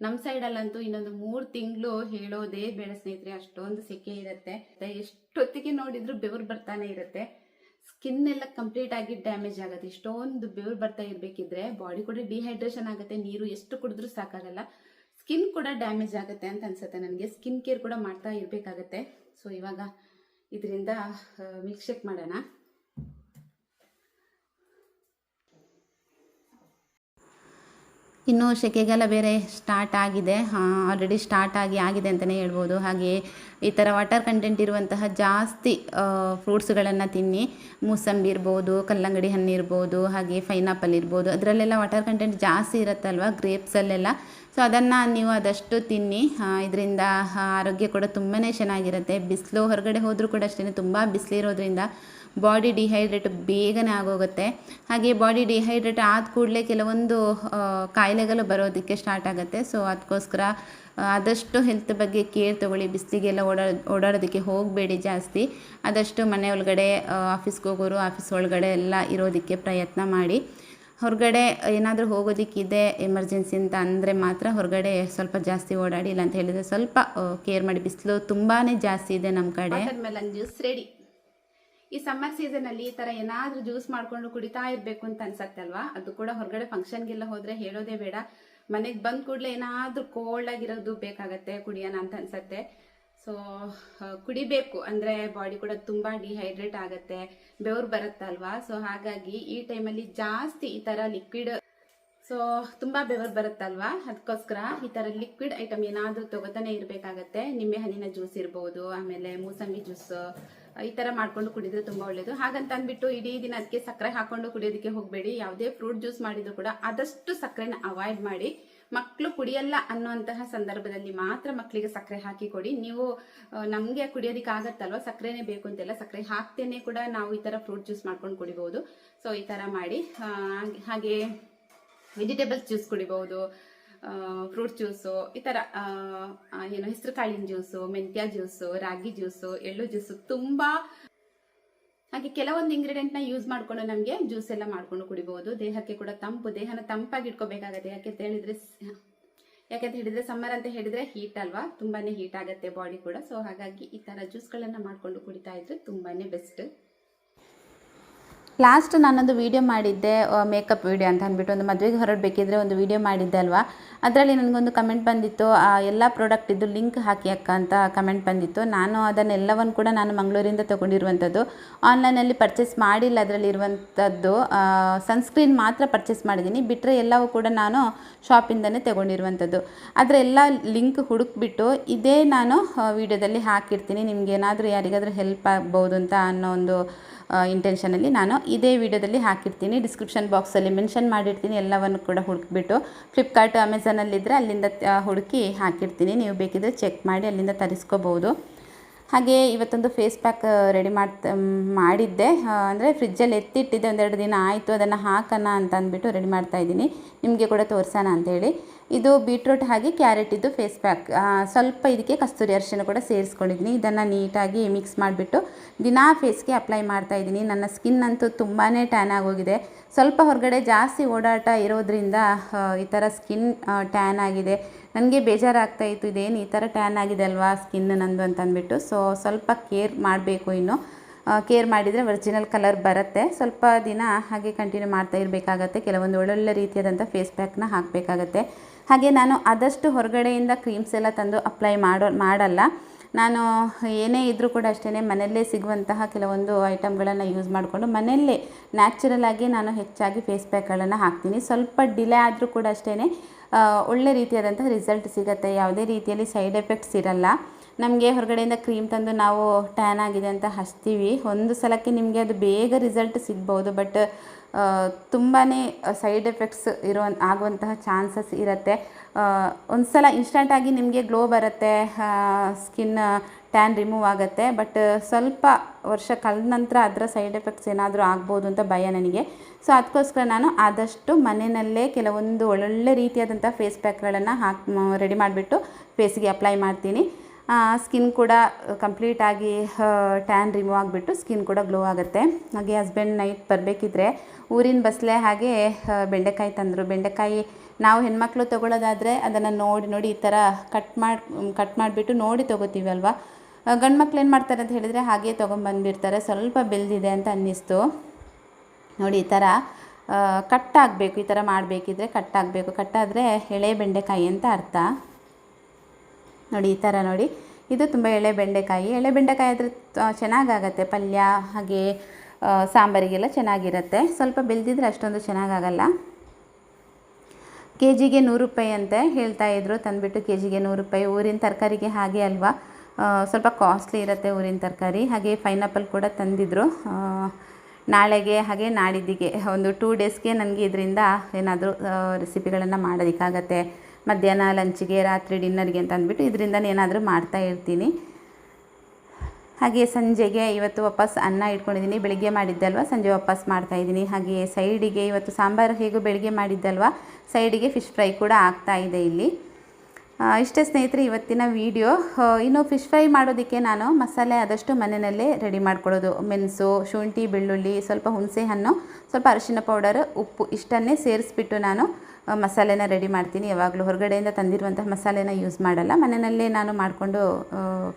ನಮ್ಮ ಸೈಡಲ್ಲಂತೂ. ಇನ್ನೊಂದು 3 ತಿಂಗಳು ಹೇಳೋದೇ ಬೇಡ ಸ್ನೇಹಿತರೆ, ಅಷ್ಟೊಂದು ಸೆಕೆ ಇರುತ್ತೆ. ಎಷ್ಟೊತ್ತಿಗೆ ನೋಡಿದ್ರು ಬೆವರು ಬರ್ತಾನೆ ಇರುತ್ತೆ. ಸ್ಕಿನ್ ಎಲ್ಲ ಕಂಪ್ಲೀಟ್ ಆಗಿ ಡ್ಯಾಮೇಜ್ ಆಗುತ್ತೆ. ಇಷ್ಟೊಂದು ಬೆವರು ಬರ್ತಾ ಇರಬೇಕಿದ್ರೆ ಬಾಡಿ ಕೂಡ ಡಿಹೈಡ್ರೇಷನ್ ಆಗುತ್ತೆ. ನೀರು ಎಷ್ಟು ಕುಡಿದ್ರೂ ಸಾಕಾಗಲ್ಲ. ಸ್ಕಿನ್ ಕೂಡ ಡ್ಯಾಮೇಜ್ ಆಗುತ್ತೆ ಅಂತ ಅನ್ಸುತ್ತೆ ನನಗೆ. ಸ್ಕಿನ್ ಕೇರ್ ಕೂಡ ಮಾಡ್ತಾ ಇರಬೇಕಾಗತ್ತೆ. ಸೊ ಇವಾಗ ಇದರಿಂದ ಮಿಲ್ಕ್ ಶೇಕ್ ಮಾಡೋಣ. ಇನ್ನು ಸೆಕೆಗೆಲ್ಲ ಬೇರೆ ಸ್ಟಾರ್ಟ್ ಆಗಿದೆ, ಆಲ್ರೆಡಿ ಸ್ಟಾರ್ಟ್ ಆಗಿದೆ ಅಂತಲೇ ಹೇಳ್ಬೋದು. ಹಾಗೆ ಈ ಥರ ವಾಟರ್ ಕಂಟೆಂಟ್ ಇರುವಂತಹ ಜಾಸ್ತಿ ಫ್ರೂಟ್ಸ್ಗಳನ್ನು ತಿನ್ನಿ. ಮೂಸಂಬಿ ಇರ್ಬೋದು, ಕಲ್ಲಂಗಡಿ ಹಣ್ಣು ಇರ್ಬೋದು, ಹಾಗೆ ಪೈನಾಪಲ್ ಇರ್ಬೋದು. ಅದರಲ್ಲೆಲ್ಲ ವಾಟರ್ ಕಂಟೆಂಟ್ ಜಾಸ್ತಿ ಇರುತ್ತಲ್ವ, ಗ್ರೇಪ್ಸಲ್ಲೆಲ್ಲ. ಸೊ ಅದನ್ನು ನೀವು ಆದಷ್ಟು ತಿನ್ನಿ. ಇದರಿಂದ ಆರೋಗ್ಯ ಕೂಡ ತುಂಬಾ ಚೆನ್ನಾಗಿರುತ್ತೆ. ಬಿಸಿಲು ಹೊರಗಡೆ ಹೋದರೂ ಕೂಡ ಅಷ್ಟೇ, ತುಂಬ ಬಿಸಿಲಿರೋದ್ರಿಂದ ಬಾಡಿ ಡಿಹೈಡ್ರೇಟ್ ಬೇಗನೆ ಆಗೋಗುತ್ತೆ. ಹಾಗೆ ಬಾಡಿ ಡಿಹೈಡ್ರೇಟ್ ಆದ ಕೂಡಲೇ ಕೆಲವೊಂದು ಕಾಯಿಲೆಗಳು ಬರೋದಕ್ಕೆ ಸ್ಟಾರ್ಟ್ ಆಗುತ್ತೆ. ಸೊ ಅದಕ್ಕೋಸ್ಕರ ಆದಷ್ಟು ಹೆಲ್ತ್ ಬಗ್ಗೆ ಕೇರ್ ತೊಗೊಳ್ಳಿ. ಬಿಸಿಲಿಗೆಲ್ಲ ಓಡಾಡೋದಕ್ಕೆ ಹೋಗಬೇಡಿ ಜಾಸ್ತಿ. ಆದಷ್ಟು ಮನೆ ಒಳಗಡೆ, ಆಫೀಸ್ಗೆ ಹೋಗೋರು ಆಫೀಸ್ ಒಳಗಡೆ ಎಲ್ಲ ಇರೋದಕ್ಕೆ ಪ್ರಯತ್ನ ಮಾಡಿ. ಹೊರಗಡೆ ಏನಾದರೂ ಹೋಗೋದಕ್ಕಿದೆ ಎಮರ್ಜೆನ್ಸಿ ಅಂತ ಅಂದರೆ ಮಾತ್ರ ಹೊರಗಡೆ ಸ್ವಲ್ಪ ಜಾಸ್ತಿ ಓಡಾಡಿ. ಇಲ್ಲ ಅಂತ ಹೇಳಿದರೆ ಸ್ವಲ್ಪ ಕೇರ್ ಮಾಡಿ. ಬಿಸಿಲು ತುಂಬಾ ಜಾಸ್ತಿ ಇದೆ ನಮ್ಮ ಕಡೆ. Watermelon juice ready. ಈ ಸಮ್ಮರ್ ಸೀಸನಲ್ಲಿ ಈ ಥರ ಏನಾದರೂ ಜ್ಯೂಸ್ ಮಾಡಿಕೊಂಡು ಕುಡಿತಾ ಇರಬೇಕು ಅಂತ ಅನ್ಸತ್ತೆ ಅಲ್ವಾ. ಅದು ಕೂಡ ಹೊರಗಡೆ ಫಂಕ್ಷನ್ಗೆಲ್ಲ ಹೋದರೆ ಹೇಳೋದೇ ಬೇಡ. ಮನೆಗೆ ಬಂದ ಕೂಡಲೇ ಏನಾದರೂ ಕೋಲ್ಡ್ ಆಗಿರೋದು ಬೇಕಾಗತ್ತೆ, ಕುಡಿಯೋಣ ಅಂತ ಅನ್ಸತ್ತೆ. ಸೊ ಕುಡಿಬೇಕು ಅಂದರೆ ಬಾಡಿ ಕೂಡ ತುಂಬ ಡಿಹೈಡ್ರೇಟ್ ಆಗುತ್ತೆ, ಬೆವರು ಬರುತ್ತಲ್ವಾ. ಸೊ ಹಾಗಾಗಿ ಈ ಟೈಮಲ್ಲಿ ಜಾಸ್ತಿ ಈ ಥರ ಲಿಕ್ವಿಡ್, ಸೊ ತುಂಬ ಬೆವರು ಬರುತ್ತಲ್ವಾ, ಅದಕ್ಕೋಸ್ಕರ ಈ ಥರ ಲಿಕ್ವಿಡ್ ಐಟಮ್ ಏನಾದರೂ ತಗೋತಾನೆ ಇರಬೇಕಾಗತ್ತೆ. ನಿಂಬೆ ಹಣ್ಣಿನ ಜ್ಯೂಸ್ ಇರ್ಬೋದು, ಆಮೇಲೆ ಮೂಸಂಬಿ ಜ್ಯೂಸ್, ಈ ಥರ ಮಾಡ್ಕೊಂಡು ಕುಡಿದ್ರೆ ತುಂಬ ಒಳ್ಳೆಯದು. ಹಾಗಂತ ಅಂದ್ಬಿಟ್ಟು ಇಡೀ ದಿನ ಅದಕ್ಕೆ ಸಕ್ಕರೆ ಹಾಕೊಂಡು ಕುಡಿಯೋದಕ್ಕೆ ಹೋಗಬೇಡಿ. ಯಾವುದೇ ಫ್ರೂಟ್ ಜ್ಯೂಸ್ ಮಾಡಿದ್ರು ಕೂಡ ಆದಷ್ಟು ಸಕ್ಕರೆನ ಅವಾಯ್ಡ್ ಮಾಡಿ. ಮಕ್ಕಳು ಕುಡಿಯಲ್ಲ ಅನ್ನುವಂತಹ ಸಂದರ್ಭದಲ್ಲಿ ಮಾತ್ರ ಮಕ್ಕಳಿಗೆ ಸಕ್ಕರೆ ಹಾಕಿ ಕೊಡಿ. ನೀವು ನಮಗೆ ಕುಡಿಯೋದಕ್ಕೆ ಆಗತ್ತಲ್ವ, ಸಕ್ಕರೆನೇ ಬೇಕು ಅಂತೆಲ್ಲ, ಸಕ್ಕರೆ ಹಾಕ್ತೇನೆ ಕೂಡ ನಾವು ಈ ಥರ ಫ್ರೂಟ್ ಜ್ಯೂಸ್ ಮಾಡ್ಕೊಂಡು ಕುಡಿಬೋದು. ಸೊ ಈ ಥರ ಮಾಡಿ. ಹಾಗೆ ವೆಜಿಟೇಬಲ್ಸ್ ಜ್ಯೂಸ್ ಕುಡಿಬೋದು, ಫ್ರೂಟ್ ಜ್ಯೂಸು, ಈ ಥರ ಏನು ಹೆಸರು ಕಾಳಿನ ಜ್ಯೂಸು, ಮೆಂತ್ಯ ಜ್ಯೂಸು, ರಾಗಿ ಜ್ಯೂಸು, ಎಳ್ಳು ಜ್ಯೂಸು, ತುಂಬ ಹಾಗೆ ಕೆಲವೊಂದು ಇಂಗ್ರೀಡಿಯೆಂಟ್ನ ಯೂಸ್ ಮಾಡಿಕೊಂಡು ನಮಗೆ ಜ್ಯೂಸ್ ಎಲ್ಲ ಮಾಡ್ಕೊಂಡು ಕುಡಿಬೋದು. ದೇಹಕ್ಕೆ ಕೂಡ ತಂಪು, ದೇಹನ ತಂಪಾಗಿ ಇಟ್ಕೋಬೇಕಾಗತ್ತೆ. ಯಾಕೆಂತ ಹೇಳಿದ್ರೆ ಸಮ್ಮರ್ ಅಂತ ಹೇಳಿದ್ರೆ ಹೀಟ್ ಅಲ್ವಾ, ತುಂಬಾ ಹೀಟ್ ಆಗುತ್ತೆ ಬಾಡಿ ಕೂಡ. ಸೊ ಹಾಗಾಗಿ ಈ ಥರ ಜ್ಯೂಸ್ಗಳನ್ನು ಮಾಡಿಕೊಂಡು ಕುಡಿತಾ ಇದ್ರೆ ತುಂಬಾ ಬೆಸ್ಟ್. ಲಾಸ್ಟ್ ನಾನೊಂದು ವೀಡಿಯೋ ಮಾಡಿದ್ದೆ, ಮೇಕಪ್ ವೀಡಿಯೋ ಅಂತ ಅಂದ್ಬಿಟ್ಟು. ಒಂದು ಮದುವೆಗೆ ಹೊರಡಬೇಕಿದ್ರೆ ಒಂದು ವೀಡಿಯೋ ಮಾಡಿದ್ದೆ ಅಲ್ವಾ. ಅದರಲ್ಲಿ ನನಗೊಂದು ಕಮೆಂಟ್ ಬಂದಿತ್ತು, ಎಲ್ಲ ಪ್ರಾಡಕ್ಟ್ ಇದ್ದು ಲಿಂಕ್ ಹಾಕಿ ಅಕ್ಕ ಅಂತ ಕಮೆಂಟ್ ಬಂದಿತ್ತು. ನಾನು ಅದನ್ನೆಲ್ಲವನ್ನು ಕೂಡ ನಾನು ಮಂಗಳೂರಿಂದ ತೊಗೊಂಡಿರುವಂಥದ್ದು. ಆನ್ಲೈನಲ್ಲಿ ಪರ್ಚೇಸ್ ಮಾಡಿಲ್ಲ. ಅದರಲ್ಲಿರುವಂಥದ್ದು ಸನ್ಸ್ಕ್ರೀನ್ ಮಾತ್ರ ಪರ್ಚೇಸ್ ಮಾಡಿದ್ದೀನಿ. ಬಿಟ್ಟರೆ ಎಲ್ಲವೂ ಕೂಡ ನಾನು ಶಾಪಿಂದನೇ ತೊಗೊಂಡಿರುವಂಥದ್ದು. ಅದರ ಎಲ್ಲ ಲಿಂಕ್ ಹುಡುಕ್ಬಿಟ್ಟು ಇದೇ ನಾನು ವೀಡಿಯೋದಲ್ಲಿ ಹಾಕಿರ್ತೀನಿ. ನಿಮಗೇನಾದರೂ ಯಾರಿಗಾದರೂ ಹೆಲ್ಪ್ ಆಗ್ಬೋದು ಅಂತ ಅನ್ನೋ ಒಂದು ಇಂಟೆನ್ಷನಲ್ಲಿ ನಾನು ಇದೇ ವಿಡಿಯೋದಲ್ಲಿ ಹಾಕಿರ್ತೀನಿ. ಡಿಸ್ಕ್ರಿಪ್ಷನ್ ಬಾಕ್ಸಲ್ಲಿ ಮೆನ್ಷನ್ ಮಾಡಿರ್ತೀನಿ. ಎಲ್ಲವನ್ನು ಕೂಡ ಹುಡುಕ್ಬಿಟ್ಟು ಫ್ಲಿಪ್ಕಾರ್ಟ್, ಅಮೆಝಾನಲ್ಲಿದ್ದರೆ ಅಲ್ಲಿಂದ ಹುಡುಕಿ ಹಾಕಿರ್ತೀನಿ. ನೀವು ಬೇಕಿದ್ರೆ ಚೆಕ್ ಮಾಡಿ ಅಲ್ಲಿಂದ ತರಿಸ್ಕೋಬೋದು. ಹಾಗೆ ಇವತ್ತೊಂದು ಫೇಸ್ ಪ್ಯಾಕ್ ರೆಡಿ ಮಾಡಿದ್ದೆ. ಅಂದರೆ ಫ್ರಿಜ್ಜಲ್ಲಿ ಎತ್ತಿಟ್ಟಿದ್ದೆ, 1-2 ದಿನ ಆಯಿತು. ಅದನ್ನು ಹಾಕೋಣ ಅಂತ ಅಂದ್ಬಿಟ್ಟು ರೆಡಿ ಮಾಡ್ತಾಯಿದ್ದೀನಿ, ನಿಮಗೆ ಕೂಡ ತೋರಿಸೋಣ ಅಂಥೇಳಿ. ಇದು ಬೀಟ್ರೂಟ್ ಹಾಗೆ ಕ್ಯಾರೆಟ್ ಇದ್ದು ಫೇಸ್ ಪ್ಯಾಕ್. ಸ್ವಲ್ಪ ಇದಕ್ಕೆ ಕಸ್ತೂರಿ ಅರಿಶಿನ ಕೂಡ ಸೇರಿಸ್ಕೊಂಡಿದ್ದೀನಿ. ಇದನ್ನು ನೀಟಾಗಿ ಮಿಕ್ಸ್ ಮಾಡಿಬಿಟ್ಟು ದಿನಾ ಫೇಸ್ಗೆ ಅಪ್ಲೈ ಮಾಡ್ತಾಯಿದ್ದೀನಿ. ನನ್ನ ಸ್ಕಿನ್ ಅಂತೂ ತುಂಬಾ ಟ್ಯಾನ್ ಆಗೋಗಿದೆ. ಸ್ವಲ್ಪ ಹೊರಗಡೆ ಜಾಸ್ತಿ ಓಡಾಟ ಇರೋದ್ರಿಂದ ಈ ಥರ ಸ್ಕಿನ್ ಟ್ಯಾನ್ ಆಗಿದೆ. ನನಗೆ ಬೇಜಾರಾಗ್ತಾಯಿತ್ತು, ಇದೇನು ಈ ಥರ ಟ್ಯಾನ್ ಆಗಿದೆ ಅಲ್ವಾ ಸ್ಕಿನ್ ನಂದು ಅಂತ ಅಂದ್ಬಿಟ್ಟು. ಸೊ ಸ್ವಲ್ಪ ಕೇರ್ ಮಾಡಬೇಕು ಇನ್ನು. ಕೇರ್ ಮಾಡಿದರೆ ಒರಿಜಿನಲ್ ಕಲರ್ ಬರುತ್ತೆ. ಸ್ವಲ್ಪ ದಿನ ಹಾಗೆ ಕಂಟಿನ್ಯೂ ಮಾಡ್ತಾ ಇರಬೇಕಾಗತ್ತೆ. ಕೆಲವೊಂದು ಒಳ್ಳೊಳ್ಳೆ ರೀತಿಯಾದಂಥ ಫೇಸ್ ಪ್ಯಾಕ್ನ ಹಾಕಬೇಕಾಗತ್ತೆ. ಹಾಗೆ ನಾನು ಆದಷ್ಟು ಹೊರಗಡೆಯಿಂದ ಕ್ರೀಮ್ಸ್ ಎಲ್ಲ ತಂದು ಅಪ್ಲೈ ಮಾಡಲ್ಲ. ನಾನು ಏನೇ ಇದ್ದರೂ ಕೂಡ ಅಷ್ಟೇ ಮನೆಯಲ್ಲೇ ಸಿಗುವಂತಹ ಕೆಲವೊಂದು ಐಟಮ್ಗಳನ್ನು ಯೂಸ್ ಮಾಡಿಕೊಂಡು ಮನೆಯಲ್ಲೇ ನ್ಯಾಚುರಲ್ ಆಗಿ ನಾನು ಹೆಚ್ಚಾಗಿ ಫೇಸ್ ಪ್ಯಾಕ್ಗಳನ್ನು ಹಾಕ್ತೀನಿ. ಸ್ವಲ್ಪ ಡಿಲೇ ಆದರೂ ಕೂಡ ಅಷ್ಟೇ ಒಳ್ಳೆ ರೀತಿಯಾದಂತಹ ರಿಸಲ್ಟ್ ಸಿಗುತ್ತೆ. ಯಾವುದೇ ರೀತಿಯಲ್ಲಿ ಸೈಡ್ ಎಫೆಕ್ಟ್ಸ್ ಇರಲ್ಲ. ನಮಗೆ ಹೊರಗಡೆಯಿಂದ ಕ್ರೀಮ್ ತಂದು ನಾವು ಟ್ಯಾನ್ ಆಗಿದೆ ಅಂತ ಹಚ್ತೀವಿ, ಒಂದು ಸಲಕ್ಕೆ ನಿಮಗೆ ಅದು ಬೇಗ ರಿಸಲ್ಟ್ ಸಿಗ್ಬೋದು, ಬಟ್ ತುಂಬಾ ಸೈಡ್ ಎಫೆಕ್ಟ್ಸ್ ಆಗುವಂತಹ ಚಾನ್ಸಸ್ ಇರುತ್ತೆ. ಒಂದು ಸಲ ಇನ್ಸ್ಟಂಟಾಗಿ ನಿಮಗೆ ಗ್ಲೋ ಬರುತ್ತೆ, ಸ್ಕಿನ್ ಟ್ಯಾನ್ ರಿಮೂವ್ ಆಗುತ್ತೆ, ಬಟ್ ಸ್ವಲ್ಪ ವರ್ಷ ಕಳೆದ ನಂತರ ಅದರ ಸೈಡ್ ಎಫೆಕ್ಟ್ಸ್ ಏನಾದರೂ ಆಗ್ಬೋದು ಅಂತ ಭಯ ನನಗೆ. ಸೊ ಅದಕ್ಕೋಸ್ಕರ ನಾನು ಆದಷ್ಟು ಮನೆಯಲ್ಲೇ ಕೆಲವೊಂದು ಒಳ್ಳೊಳ್ಳೆ ರೀತಿಯಾದಂಥ ಫೇಸ್ ಪ್ಯಾಕ್ಗಳನ್ನು ರೆಡಿ ಮಾಡಿಬಿಟ್ಟು ಫೇಸ್ಗೆ ಅಪ್ಲೈ ಮಾಡ್ತೀನಿ. ಸ್ಕಿನ್ ಕೂಡ ಕಂಪ್ಲೀಟಾಗಿ ಟ್ಯಾನ್ ರಿಮೂವ್ ಆಗಿಬಿಟ್ಟು ಸ್ಕಿನ್ ಕೂಡ ಗ್ಲೋ ಆಗುತ್ತೆ. ಹಾಗೆ ಹಸ್ಬೆಂಡ್ ನೈಟ್ ಬರಬೇಕಿದ್ರೆ ಊರಿನ ಬಸಳೆ ಹಾಗೆ ಬೆಂಡೆಕಾಯಿ ತಂದರು. ಬೆಂಡೆಕಾಯಿ ನಾವು ಹೆಣ್ಮಕ್ಳು ತೊಗೊಳ್ಳೋದಾದರೆ ಅದನ್ನು ನೋಡಿ ಈ ಥರ ಕಟ್ ಮಾಡಿಬಿಟ್ಟು ನೋಡಿ ತೊಗೋತೀವಿ ಅಲ್ವಾ. ಗಂಡು ಮಕ್ಳು ಏನು ಮಾಡ್ತಾರೆ ಅಂತ ಹೇಳಿದರೆ ಹಾಗೆ ತೊಗೊಂಬಂದುಬಿಡ್ತಾರೆ. ಸ್ವಲ್ಪ ಬೆಳೆದಿದೆ ಅಂತ ಅನ್ನಿಸ್ತು ನೋಡಿ, ಈ ಥರ ಕಟ್ ಆಗಬೇಕು. ಈ ಥರ ಮಾಡಬೇಕಿದ್ರೆ ಕಟ್ ಆಗಬೇಕು. ಕಟ್ಟಾದರೆ ಎಳೆ ಬೆಂಡೆಕಾಯಿ ಅಂತ ಅರ್ಥ. ನೋಡಿ ಈ ಥರ ನೋಡಿ, ಇದು ತುಂಬ ಎಳೆ ಬೆಂಡೆಕಾಯಿ. ಎಳೆ ಬೆಂಡೆಕಾಯಿ ಆದರೆ ಚೆನ್ನಾಗಾಗತ್ತೆ ಪಲ್ಯ, ಹಾಗೆ ಸಾಂಬಾರಿಗೆಲ್ಲ ಚೆನ್ನಾಗಿರುತ್ತೆ. ಸ್ವಲ್ಪ ಬೆಳೆದಿದ್ರೆ ಅಷ್ಟೊಂದು ಚೆನ್ನಾಗಾಗಲ್ಲ. ಕೆ ಜಿಗೆ 100 ರೂಪಾಯಿ ಅಂತ ಹೇಳ್ತಾಯಿದ್ರು, ತಂದುಬಿಟ್ಟು ಕೆ ಜಿಗೆ 100 ರೂಪಾಯಿ. ಊರಿನ ತರಕಾರಿಗೆ ಹಾಗೆ ಅಲ್ವಾ, ಸ್ವಲ್ಪ ಕಾಸ್ಟ್ಲಿ ಇರುತ್ತೆ ಊರಿನ ತರಕಾರಿ. ಹಾಗೆ ಪೈನಾಪಲ್ ಕೂಡ ತಂದಿದ್ರು. ನಾಳೆಗೆ ಹಾಗೆ ನಾಡಿದ್ದಿಗೆ ಒಂದು 2 ಡೇಸ್ಗೆ ನನಗೆ ಇದರಿಂದ ಏನಾದರೂ ರೆಸಿಪಿಗಳನ್ನು ಮಾಡೋದಕ್ಕಾಗತ್ತೆ. ಮಧ್ಯಾಹ್ನ ಲಂಚಿಗೆ, ರಾತ್ರಿ ಡಿನ್ನರ್ಗೆ ಅಂತ ಅಂದ್ಬಿಟ್ಟು ಇದರಿಂದ ಏನಾದರೂ ಮಾಡ್ತಾ ಇರ್ತೀನಿ. ಹಾಗೆ ಸಂಜೆಗೆ ಇವತ್ತು ವಾಪಸ್ ಅನ್ನ ಇಟ್ಕೊಂಡಿದ್ದೀನಿ. ಬೆಳಿಗ್ಗೆ ಮಾಡಿದ್ದೆ ಅಲ್ವಾ, ಸಂಜೆ ವಾಪಸ್ ಮಾಡ್ತಾಯಿದ್ದೀನಿ. ಹಾಗೆ ಸೈಡಿಗೆ ಇವತ್ತು ಸಾಂಬಾರು ಹೇಗೂ ಬೆಳಿಗ್ಗೆ ಮಾಡಿದ್ದೆ ಅಲ್ವಾ, ಸೈಡಿಗೆ ಫಿಶ್ ಫ್ರೈ ಕೂಡ ಆಗ್ತಾಯಿದೆ ಇಲ್ಲಿ. ಇಷ್ಟೇ ಸ್ನೇಹಿತರೆ ಇವತ್ತಿನ ವಿಡಿಯೋ. ಇನ್ನು ಫಿಶ್ ಫ್ರೈ ಮಾಡೋದಕ್ಕೆ ನಾನು ಮಸಾಲೆ ಆದಷ್ಟು ಮನೆಯಲ್ಲೇ ರೆಡಿ ಮಾಡ್ಕೊಳ್ಳೋದು. ಮೆಣಸು, ಶುಂಠಿ, ಬೆಳ್ಳುಳ್ಳಿ, ಸ್ವಲ್ಪ ಹುಣಸೆ ಹಣ್ಣು, ಸ್ವಲ್ಪ ಅರಿಶಿನ ಪೌಡರ್, ಉಪ್ಪು ಇಷ್ಟನ್ನೇ ಸೇರಿಸ್ಬಿಟ್ಟು ನಾನು ಮಸಾಲೆನ ರೆಡಿ ಮಾಡ್ತೀನಿ. ಯಾವಾಗಲೂ ಹೊರಗಡೆಯಿಂದ ತಂದಿರುವಂತಹ ಮಸಾಲೆನ ಯೂಸ್ ಮಾಡಲ್ಲ, ಮನೆಯಲ್ಲೇ ನಾನು ಮಾಡಿಕೊಂಡು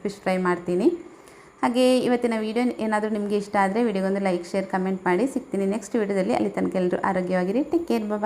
ಫಿಶ್ ಫ್ರೈ ಮಾಡ್ತೀನಿ. ಹಾಗೆ ಇವತ್ತಿನ ವಿಡಿಯೋ ಏನಾದರೂ ನಿಮಗೆ ಇಷ್ಟ ಆದರೆ ವಿಡಿಯೋಗೊಂದು ಲೈಕ್, ಶೇರ್, ಕಮೆಂಟ್ ಮಾಡಿ. ಸಿಗ್ತೀನಿ ನೆಕ್ಸ್ಟ್ ವಿಡಿಯೋದಲ್ಲಿ. ಅಲ್ಲಿ ತನಕ ಎಲ್ಲರೂ ಆರೋಗ್ಯವಾಗಿರಿ. ಟೇಕ್ ಕೇರ್, ಬಾಯ್.